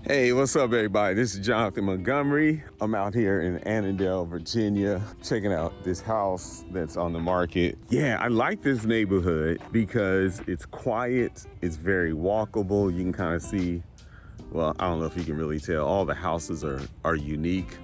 Hey, what's up, everybody? This is Jonathan Montgomery. I'm out here in Annandale, Virginia, checking out this house that's on the market. Yeah, I like this neighborhood because it's quiet, it's very walkable. You can kind of see, well, I don't know if you can really tell, all the houses are unique.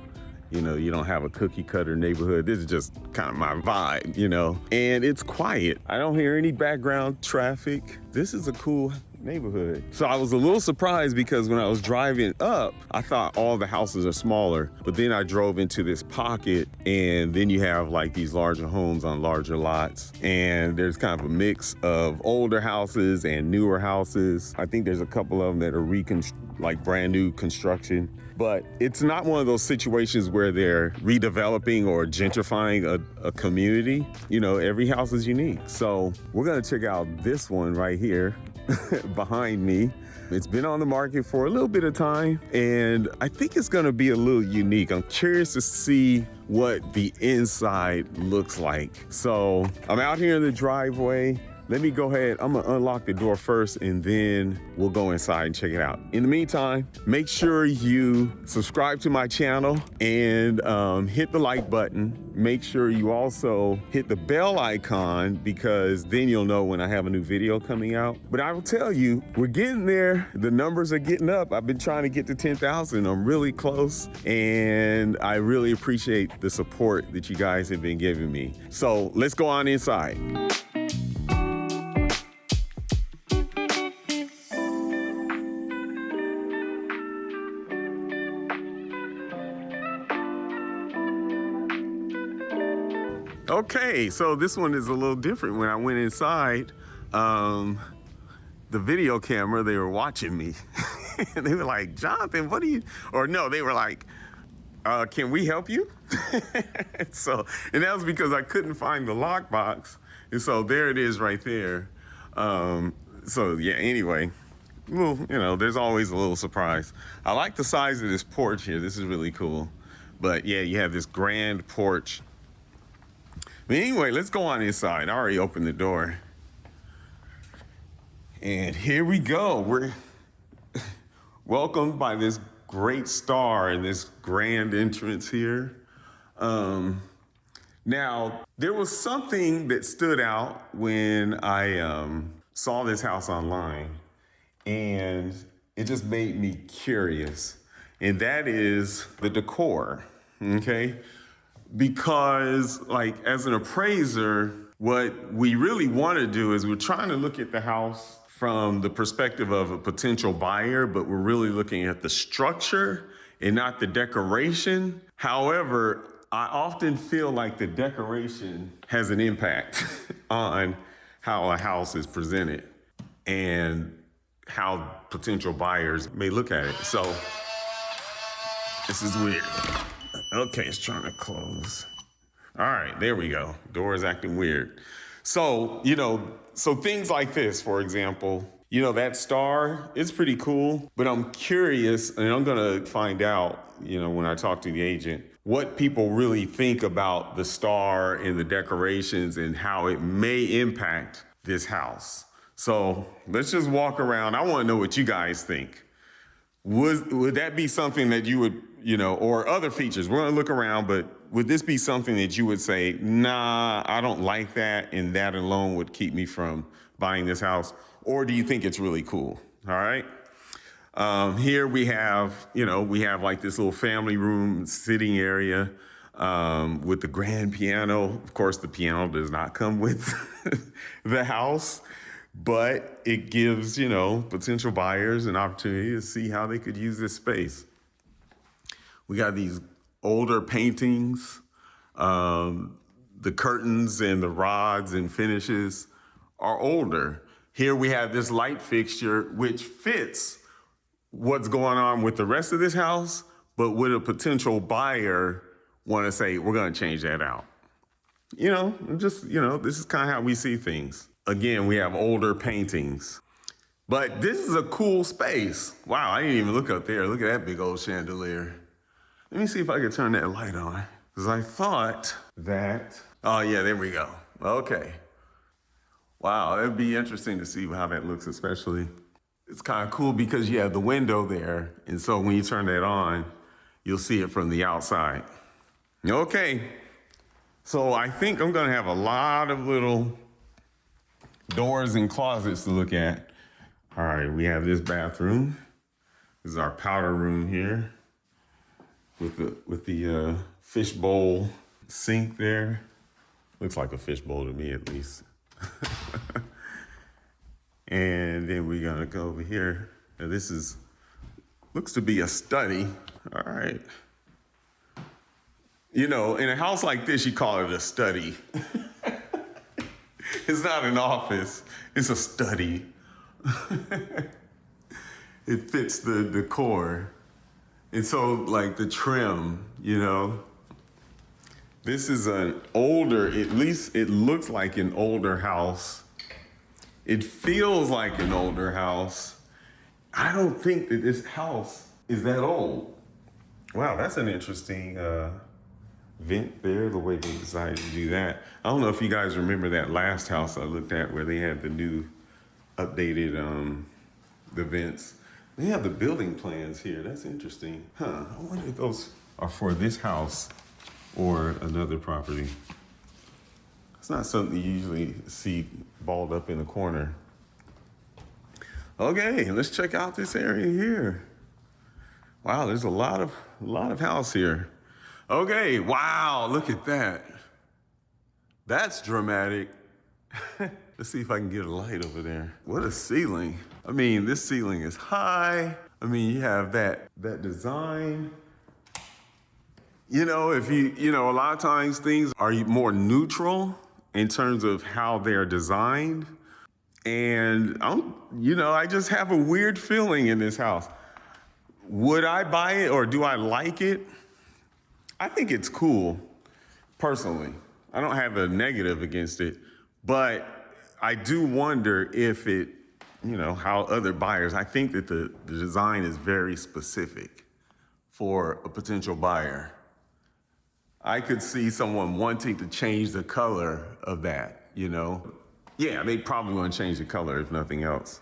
You know, you don't have a cookie cutter neighborhood. This is just kind of my vibe, you know, and it's quiet. I don't hear any background traffic. This is a cool neighborhood. So I was a little surprised because when I was driving up, I thought all the houses are smaller, but then I drove into this pocket and then you have like these larger homes on larger lots. And there's kind of a mix of older houses and newer houses. I think there's a couple of them that are like brand new construction. But it's not one of those situations where they're redeveloping or gentrifying a community. You know, every house is unique. So we're gonna check out this one right here behind me. It's been on the market for a little bit of time, and I think it's gonna be a little unique. I'm curious to see what the inside looks like. So I'm out here in the driveway. Let me go ahead, I'm gonna unlock the door first and then we'll go inside and check it out. In the meantime, make sure you subscribe to my channel and hit the like button. Make sure you also hit the bell icon because then you'll know when I have a new video coming out. But I will tell you, we're getting there. The numbers are getting up. I've been trying to get to 10,000. I'm really close and I really appreciate the support that you guys have been giving me. So let's go on inside. Okay, so this one is a little different. When I went inside, the video camera, they were watching me. And they were like, Jonathan, what are you, or no, they were like, can we help you? And that was because I couldn't find the lockbox. And so there it is right there. So yeah, anyway, well, you know, there's always a little surprise. I like the size of this porch here. This is really cool. But yeah, you have this grand porch. But anyway, let's go on inside. I already opened the door. And here we go. We're welcomed by this great star and this grand entrance here. Now, there was something that stood out when I saw this house online, and it just made me curious. And that is the decor, okay? Because like as an appraiser, what we really want to do is we're trying to look at the house from the perspective of a potential buyer, but we're really looking at the structure and not the decoration. However, I often feel like the decoration has an impact on how a house is presented and how potential buyers may look at it. So this is weird. Okay, it's trying to close. All right, there we go. Door is acting weird. So, you know, so things like this, for example, you know, that star, it's pretty cool, but I'm curious, and I'm gonna find out, you know, when I talk to the agent, what people really think about the star and the decorations and how it may impact this house. So let's just walk around. I wanna know what you guys think. Would that be something that you would, you know, or other features? We're gonna look around, but would this be something that you would say, nah, I don't like that, and that alone would keep me from buying this house? Or do you think it's really cool? All right. Here we have, you know, we have like this little family room sitting area with the grand piano. Of course, the piano does not come with the house, but it gives, you know, potential buyers an opportunity to see how they could use this space. We got these older paintings. The curtains and the rods and finishes are older. Here we have this light fixture, which fits what's going on with the rest of this house, but would a potential buyer want to say, we're going to change that out? You know, just, you know, this is kind of how we see things. Again, we have older paintings, but this is a cool space. Wow, I didn't even look up there. Look at that big old chandelier. Let me see if I can turn that light on, because I thought that, oh yeah, there we go. Okay. Wow, it'd be interesting to see how that looks, especially It's kind of cool because you have the window there. And so when you turn that on, you'll see it from the outside. Okay. So I think I'm going to have a lot of little doors and closets to look at. All right, we have this bathroom. This is our powder room here with the fishbowl sink there. Looks like a fishbowl to me, at least. And then we're gonna go over here. Now looks to be a study. All right. You know, in a house like this, you call it a study. It's not an office, it's a study. It fits the decor. And so, like the trim, you know, this is an older, at least it looks like an older house. It feels like an older house. I don't think that this house is that old. Wow, that's an interesting vent there, the way they decided to do that. I don't know if you guys remember that last house I looked at where they had the new updated the vents. They have the building plans here. That's interesting. I wonder if those are for this house or another property. It's not something you usually see balled up in the corner. Okay, let's check out this area here. Wow, there's a lot of house here. Okay, wow, look at that. That's dramatic. Let's see if I can get a light over there. What a ceiling. I mean, this ceiling is high. I mean, you have that design. You know, a lot of times things are more neutral in terms of how they're designed. And I just have a weird feeling in this house. Would I buy it or do I like it? I think it's cool, personally. I don't have a negative against it, but I do wonder if it, how other buyers, I think that the design is very specific for a potential buyer. I could see someone wanting to change the color of that, Yeah, they probably want to change the color if nothing else.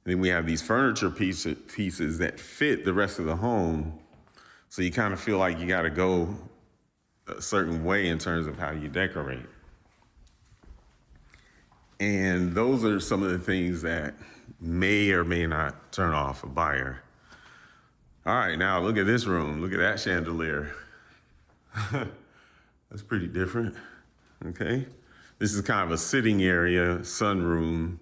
Then we have these furniture pieces that fit the rest of the home. So you kind of feel like you got to go a certain way in terms of how you decorate. And those are some of the things that may or may not turn off a buyer. All right, now look at this room. Look at that chandelier. That's pretty different, okay? This is kind of a sitting area, sunroom.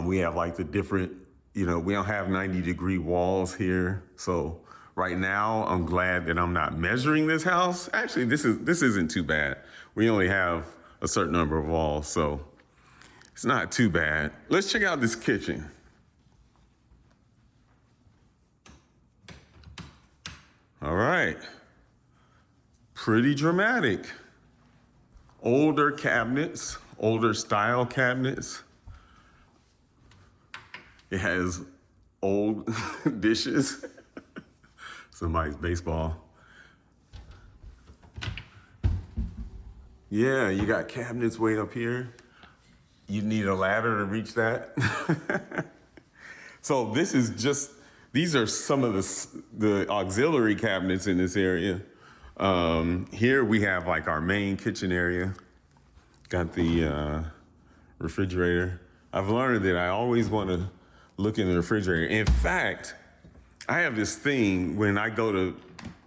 We have like the different, we don't have 90-degree walls here. So right now, I'm glad that I'm not measuring this house. Actually, this isn't too bad. We only have a certain number of walls, so it's not too bad. Let's check out this kitchen. All right. Pretty dramatic. Older cabinets, older style cabinets. It has old dishes. Somebody's baseball. Yeah, you got cabinets way up here. You need a ladder to reach that. So these are some of the auxiliary cabinets in this area. Here we have like our main kitchen area. Got the refrigerator. I've learned that I always want to look in the refrigerator. In fact, I have this thing when I go to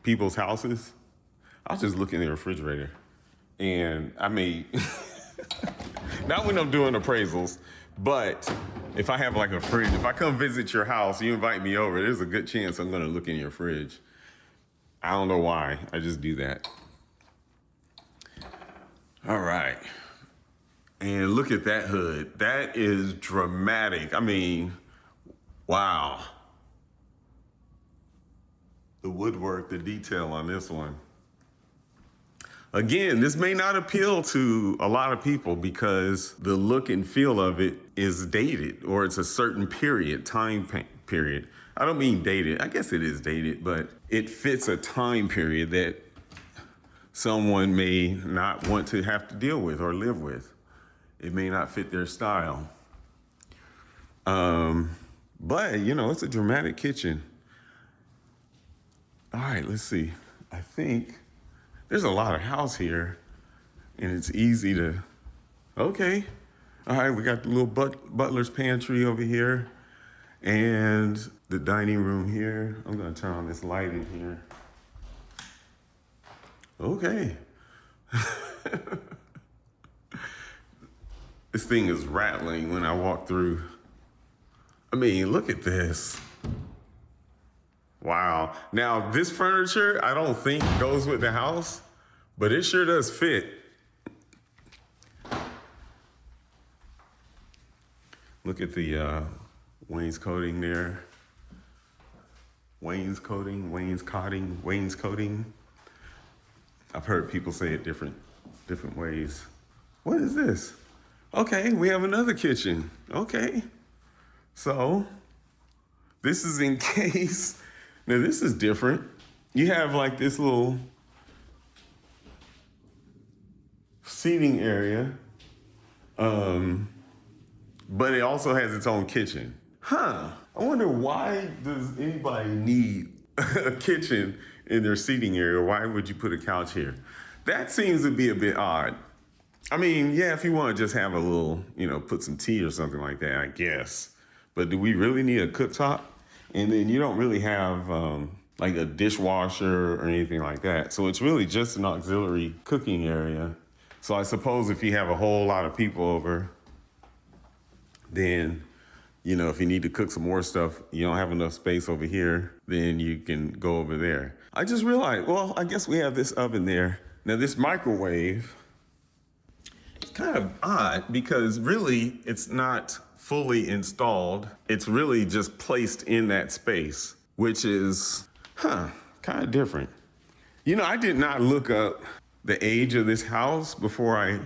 people's houses, I'll just look in the refrigerator. And I mean, not when I'm doing appraisals, but if I have like a fridge, if I come visit your house, you invite me over, there's a good chance I'm going to look in your fridge. I don't know why. I just do that. All right. And look at that hood. That is dramatic. I mean, wow. The woodwork, the detail on this one. Again, this may not appeal to a lot of people because the look and feel of it is dated, or it's a certain time period. I don't mean dated. I guess it is dated, but it fits a time period that someone may not want to have to deal with or live with. It may not fit their style. But you know, it's a dramatic kitchen. All right, let's see. I think there's a lot of house here, and it's easy to. Okay. All right, we got the little butler's pantry over here, and the dining room here. I'm gonna turn on this light in here. Okay. This thing is rattling when I walk through. I mean, look at this. Wow. Now, this furniture, I don't think goes with the house, but it sure does fit. Look at the wainscoting there. Wainscoting. I've heard people say it different ways. What is this? Okay, we have another kitchen. Okay. So, this is in case. Now, this is different. You have like this little seating area, but it also has its own kitchen. I wonder, why does anybody need a kitchen in their seating area? Why would you put a couch here? That seems to be a bit odd. I mean, yeah, if you want to just have a little, put some tea or something like that, I guess. But do we really need a cooktop? And then you don't really have like a dishwasher or anything like that. So it's really just an auxiliary cooking area. So I suppose if you have a whole lot of people over, then, if you need to cook some more stuff, you don't have enough space over here, then you can go over there. I just realized, well, I guess we have this oven there. Now this microwave, it's kind of odd because really it's not fully installed. It's really just placed in that space, which is, kind of different. I did not look up the age of this house before I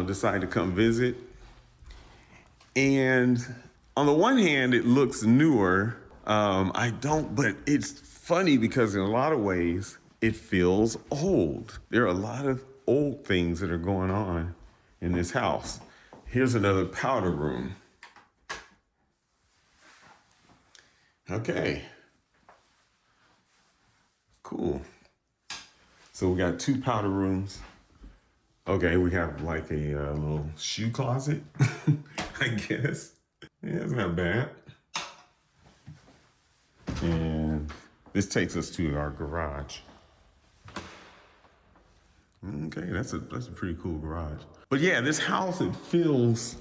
decided to come visit. And on the one hand, it looks newer. But it's funny because in a lot of ways, it feels old. There are a lot of old things that are going on in this house. Here's another powder room. Okay. Cool. So we got 2 powder rooms. Okay, we have like a little shoe closet, I guess. Yeah, it's not bad. And this takes us to our garage. Okay, that's a pretty cool garage. But yeah, this house, it feels,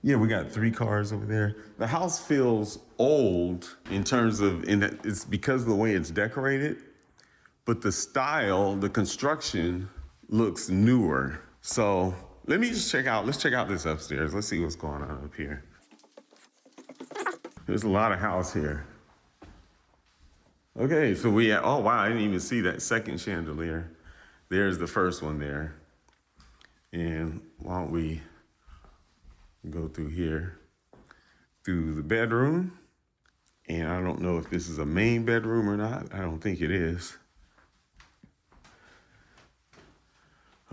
we got 3 cars over there. The house feels old in terms of, it's because of the way it's decorated, but the style, the construction looks newer. So let's check out this upstairs. Let's see what's going on up here. There's a lot of house here. Okay, so oh wow, I didn't even see that second chandelier. There's the first one there. And why don't we go through here, through the bedroom. And I don't know if this is a main bedroom or not. I don't think it is.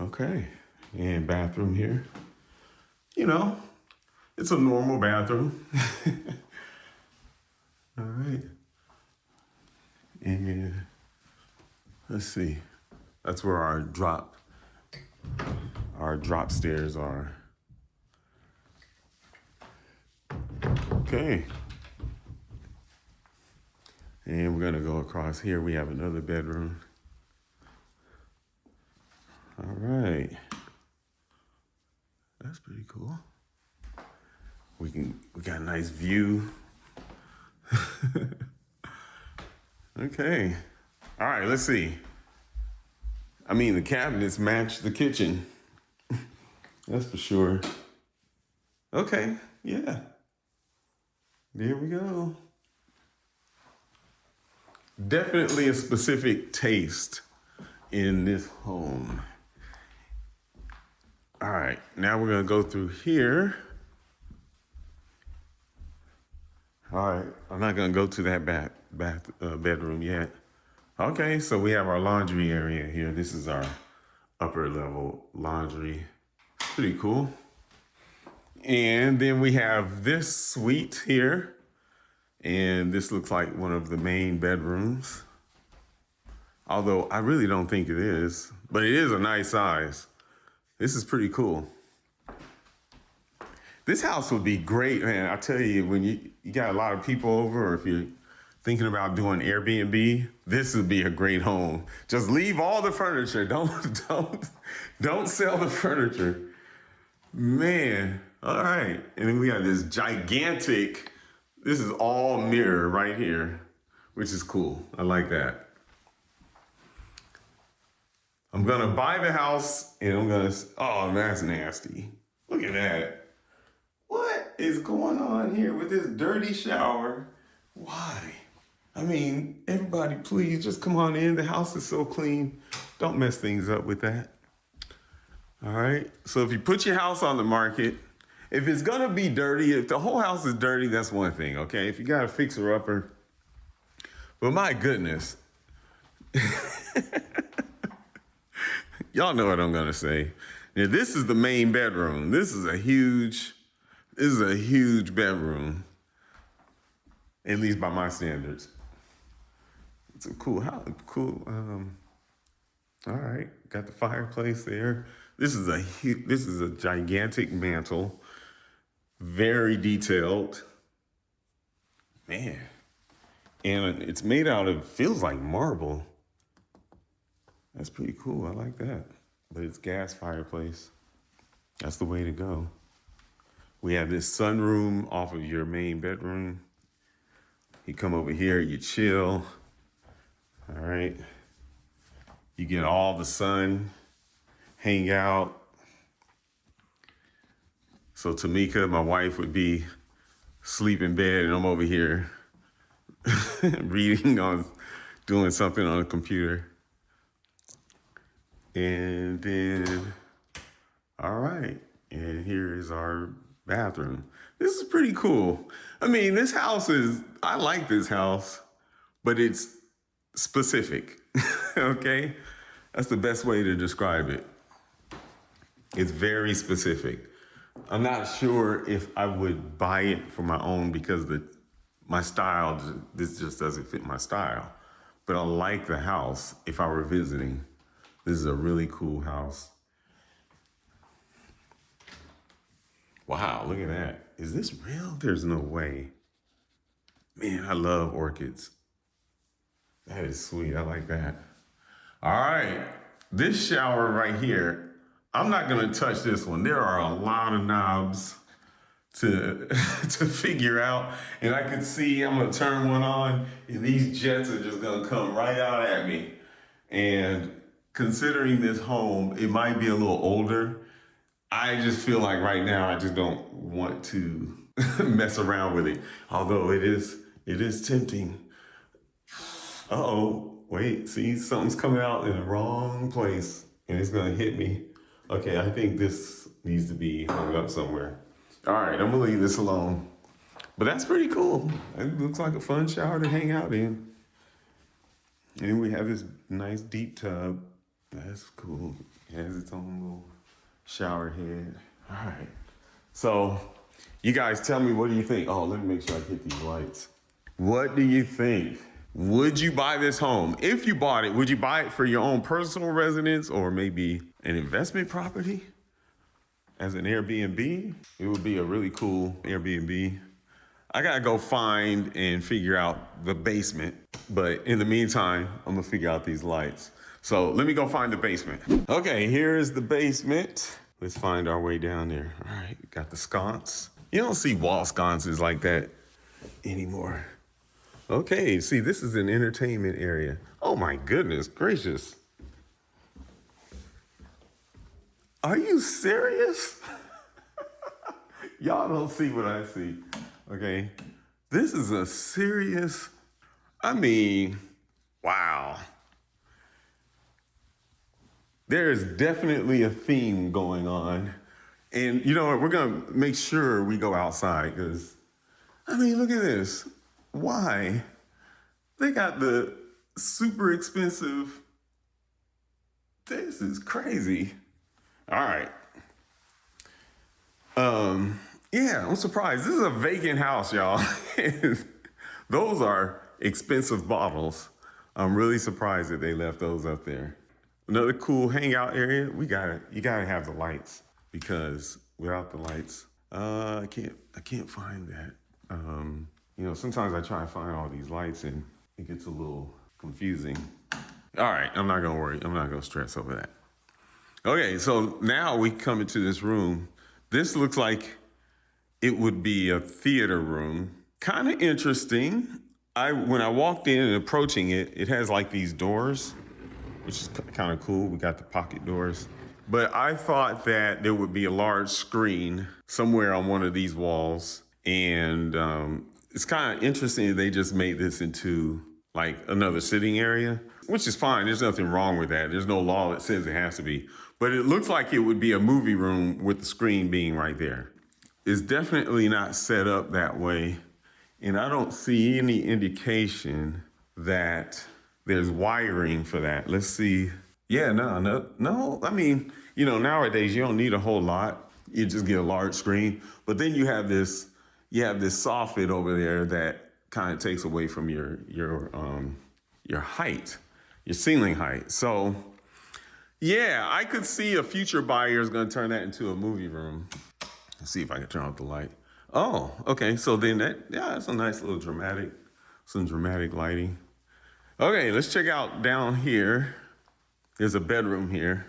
Okay, and bathroom here. It's a normal bathroom. All right. And let's see. That's where our drop stairs are. Okay. And we're gonna go across here. We have another bedroom. All right. That's pretty cool. We got a nice view. Okay. All right, let's see. I mean, the cabinets match the kitchen. That's for sure. Okay, yeah. There we go. Definitely a specific taste in this home. All right, now we're gonna go through here. All right, I'm not gonna go to that bedroom yet. Okay, so we have our laundry area here. This is our upper level laundry. Pretty cool. And then we have this suite here. And this looks like one of the main bedrooms. Although I really don't think it is, but it is a nice size. This is pretty cool. This house would be great, man. I tell you, when you got a lot of people over, or if you're thinking about doing Airbnb, this would be a great home. Just leave all the furniture. Don't sell the furniture. Man, all right. And then we got this gigantic, this is all mirror right here, which is cool. I like that. I'm gonna buy the house and I'm gonna, oh, that's nasty. Look at that. What is going on here with this dirty shower? Why? I mean, everybody, please just come on in. The house is so clean. Don't mess things up with that. All right. So if you put your house on the market, if it's going to be dirty, if the whole house is dirty, that's one thing. Okay. If you got a fixer upper, but my goodness, y'all know what I'm going to say. Now, this is the main bedroom. This is a huge bedroom, at least by my standards. It's a cool house. Cool. All right, got the fireplace there. This is a gigantic mantle, very detailed, man. And it's made out of, feels like marble. That's pretty cool. I like that. But it's gas fireplace. That's the way to go. We have this sunroom off of your main bedroom. You come over here, you chill. All right. You get all the sun, hang out. So Tamika, my wife, would be asleep in bed and I'm over here doing something on the computer. And then, all right. And here is our bathroom. This is pretty cool. I mean, I like this house, but it's specific, okay? That's the best way to describe it. It's very specific. I'm not sure if I would buy it for my own because my style, this just doesn't fit my style. But I like the house if I were visiting. This is a really cool house. Wow, look at that. Is this real? There's no way. Man, I love orchids. That is sweet. I like that. All right. This shower right here, I'm not going to touch this one. There are a lot of knobs to figure out. And I can see I'm going to turn one on and these jets are just going to come right out at me. And considering this home, it might be a little older. I just feel like right now I just don't want to mess around with it. Although it is tempting. Uh-oh, wait, see, something's coming out in the wrong place and it's gonna hit me. Okay, I think this needs to be hung up somewhere. All right, I'm gonna leave this alone. But that's pretty cool. It looks like a fun shower to hang out in. And we have this nice deep tub. That's cool. It has its own little shower head. All right. So you guys tell me, what do you think? Oh, let me make sure I hit these lights. What do you think? Would you buy this home? If you bought it, would you buy it for your own personal residence or maybe an investment property as an Airbnb? It would be a really cool Airbnb. I gotta go find and figure out the basement. But in the meantime, I'm gonna figure out these lights. So let me go find the basement. Okay, here is the basement. Let's find our way down there. All right, got the sconce. You don't see wall sconces like that anymore. Okay, see, this is an entertainment area. Oh my goodness gracious. Are you serious? Y'all don't see what I see. Okay, this is a serious, I mean, wow. There is definitely a theme going on. And you know what, we're gonna make sure we go outside because, I mean, look at this. Why? They got the super expensive, this is crazy. All right. Yeah, I'm surprised. This is a vacant house, y'all. Those are expensive bottles. I'm really surprised that they left those up there. Another cool hangout area. You gotta have the lights because without the lights, I can't find that. Sometimes I try to find all these lights and it gets a little confusing. All right, I'm not gonna worry. I'm not gonna stress over that. Okay, so now we come into this room. This looks like it would be a theater room. Kind of interesting. When I walked in and approaching it, it has like these doors, which is kind of cool. We got the pocket doors. But I thought that there would be a large screen somewhere on one of these walls. And it's kind of interesting that they just made this into like another sitting area, which is fine. There's nothing wrong with that. There's no law that says it has to be. But it looks like it would be a movie room with the screen being right there. It's definitely not set up that way. And I don't see any indication that there's wiring for that. Let's see. Yeah, no. I mean, nowadays you don't need a whole lot. You just get a large screen. But then you have this soffit over there that kind of takes away from your height, your ceiling height. So yeah, I could see a future buyer is going to turn that into a movie room. Let's see if I can turn off the light. Oh, okay. So then that's a nice little some dramatic lighting. Okay, let's check out down here. There's a bedroom here.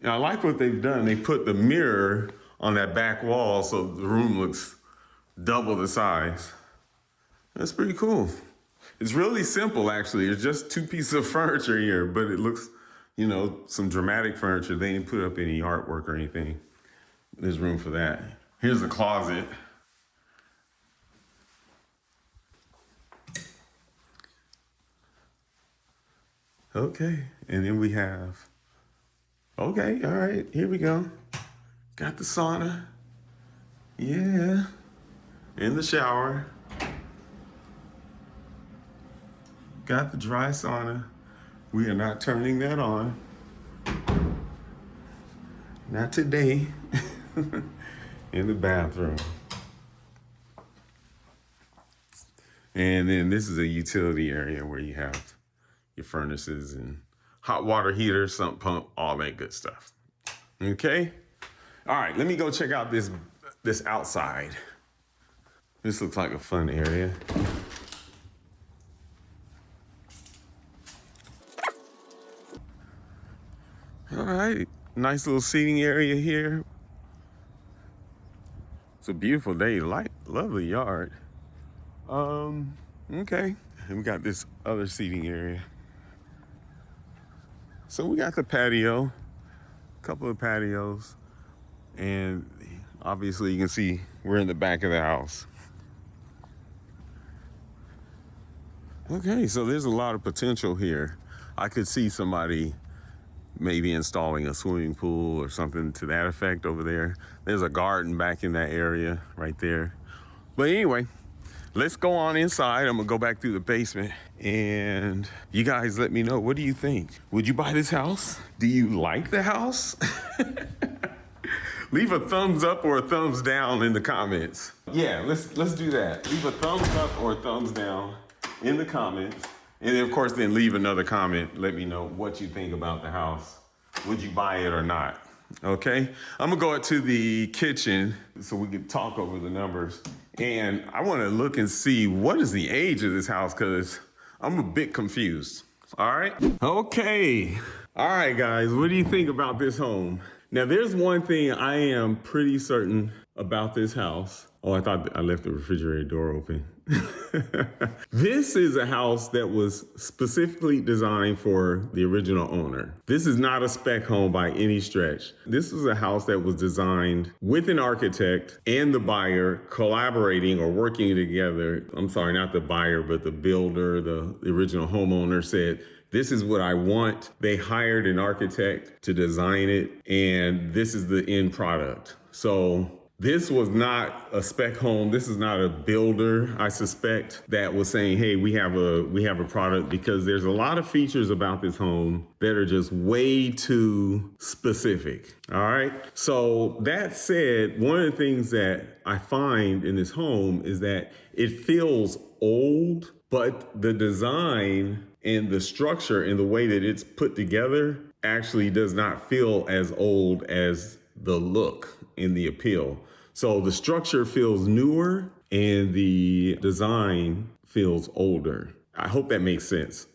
And I like what they've done. They put the mirror on that back wall so the room looks double the size. That's pretty cool. It's really simple, actually. It's just two pieces of furniture here, but it looks, some dramatic furniture. They didn't put up any artwork or anything. There's room for that. Here's the closet. Okay, and then we have, okay, all right, here we go. Got the sauna. Yeah, in the shower. Got the dry sauna. We are not turning that on. Not today. In the bathroom. And then this is a utility area where you have your furnaces and hot water heater, sump pump, all that good stuff. Okay? All right, let me go check out this outside. This looks like a fun area. All right, nice little seating area here. It's a beautiful day, lovely yard. Okay, and we got this other seating area. So we got the patio, a couple of patios, and obviously you can see we're in the back of the house. Okay, so there's a lot of potential here. I could see somebody maybe installing a swimming pool or something to that effect over there. There's a garden back in that area right there. But anyway, let's go on inside. I'm gonna go back through the basement and you guys let me know, what do you think? Would you buy this house? Do you like the house? Leave a thumbs up or a thumbs down in the comments. Yeah, let's do that. Leave a thumbs up or a thumbs down in the comments. And then of course, then leave another comment. Let me know what you think about the house. Would you buy it or not? Okay, I'm gonna go into the kitchen so we can talk over the numbers. And I wanna look and see what is the age of this house, because I'm a bit confused. All right, okay. All right, guys, what do you think about this home? Now, there's one thing I am pretty certain about this house. Oh, I thought I left the refrigerator door open. This is a house that was specifically designed for the original owner. This is not a spec home by any stretch. This is a house that was designed with an architect and the buyer collaborating or working together. I'm sorry, not the buyer, but the builder, the original homeowner said, this is what I want. They hired an architect to design it, and this is the end product. So This was not a spec home. This is not a builder, I suspect, that was saying, hey, we have a product, because there's a lot of features about this home that are just way too specific. All right. So that said, one of the things that I find in this home is that it feels old, but the design and the structure and the way that it's put together actually does not feel as old as the look and the appeal. So the structure feels newer and the design feels older. I hope that makes sense.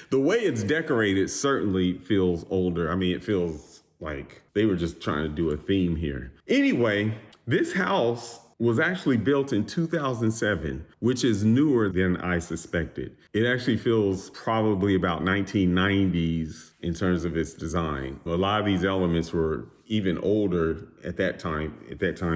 The way it's decorated certainly feels older. I mean, it feels like they were just trying to do a theme here. Anyway, this house was actually built in 2007, which is newer than I suspected. It actually feels probably about 1990s in terms of its design. A lot of these elements were even older at that time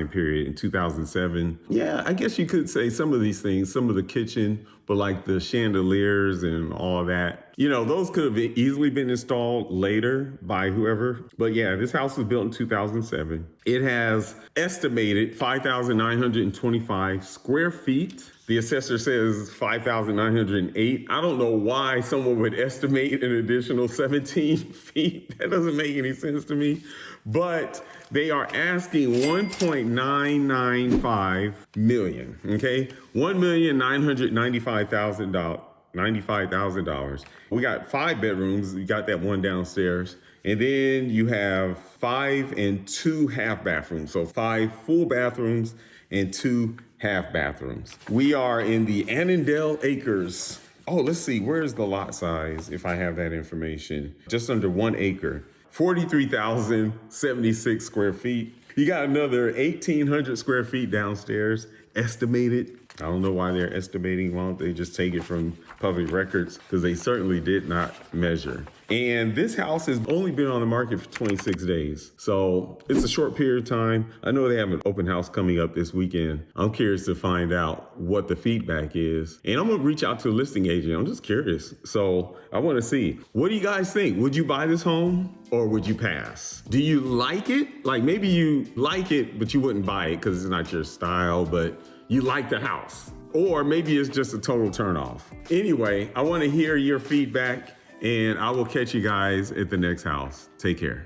period in 2007. Yeah, I guess you could say some of these things, some of the kitchen, but like the chandeliers and all of that, those could have easily been installed later by whoever. But yeah, this house was built in 2007. It has estimated 5,925 square feet. The assessor says 5,908. I don't know why someone would estimate an additional 17 feet. That doesn't make any sense to me. But they are asking $1.995 million. Okay, $1,995,000. We got 5 bedrooms. You got that one downstairs. And then you have 5 and 2 half bathrooms. So 5 full bathrooms and 2 half bathrooms. We are in the Annandale Acres. Oh, let's see. Where's the lot size if I have that information? Just under 1 acre. 43,076 square feet. You got another 1,800 square feet downstairs, estimated. I don't know why they're estimating. Why don't they just take it from public records? Because they certainly did not measure. And this house has only been on the market for 26 days. So it's a short period of time. I know they have an open house coming up this weekend. I'm curious to find out what the feedback is. And I'm gonna reach out to a listing agent. I'm just curious. So I wanna see, what do you guys think? Would you buy this home or would you pass? Do you like it? Like maybe you like it, but you wouldn't buy it because it's not your style, but you like the house. Or maybe it's just a total turnoff. Anyway, I wanna hear your feedback, and I will catch you guys at the next house. Take care.